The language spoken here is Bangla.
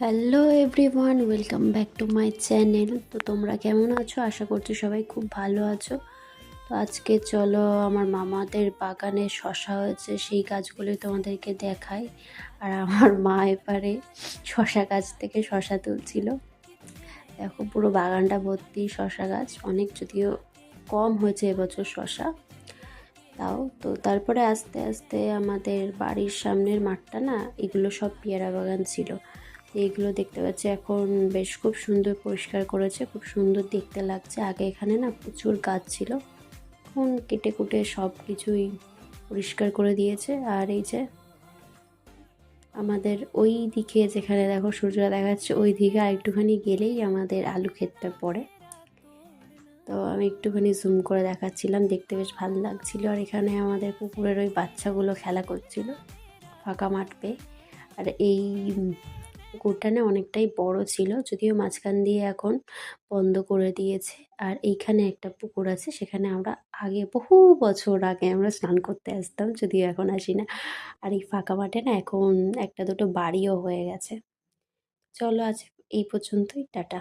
Hello everyone, welcome back to my channel. তো তোমরা কেমন আছো? আশা করছি সবাই খুব ভালো আছো। তো আজকে চলো আমার মামাদের বাগানে শশা হয়েছে, সেই গাছগুলোই তোমাদেরকে দেখাই। আর আমার মা এবারে শশা গাছ থেকে শশা তুলছিল। দেখো পুরো বাগানটা ভর্তি শশা গাছ, অনেক যদিও কম হয়েছে এবছর শশা, তাও তো। তারপরে আস্তে আস্তে আমাদের বাড়ির সামনের মাঠটা না, এগুলো সব পেয়ারা বাগান ছিল। এইগুলো দেখতে পাচ্ছি এখন বেশ খুব সুন্দর পরিষ্কার করেছে, খুব সুন্দর দেখতে লাগছে। আগে এখানে না প্রচুর গাছ ছিল, এখন কেটে কুটে সব কিছুই পরিষ্কার করে দিয়েছে। আর এই যে আমাদের ওই দিকে যেখানে দেখো সূর্যটা দেখা যাচ্ছে, ওই দিকে আর একটুখানি গেলেই আমাদের আলু ক্ষেতটা পড়ে। তো আমি একটুখানি জুম করে দেখাচ্ছিলাম, দেখতে বেশ ভালো লাগছিল। আর এখানে আমাদের পুকুরের ওই বাচ্চাগুলো খেলা করছিল ফাঁকা মাঠ পেয়ে। আর এই পুকুরটা না অনেকটাই বড় ছিল, যদিও মাঝখান দিয়ে এখন বন্ধ করে দিয়েছে। আর এইখানে একটা পুকুর আছে, সেখানে আমরা আগে বহু বছর আগে আমরা স্নান করতে আসতাম, যদিও এখন আসি না। আর এই ফাঁকা মাঠে না এখন একটা দুটো বাড়িও হয়ে গেছে। চলো আজ এই পর্যন্তই, টাটা।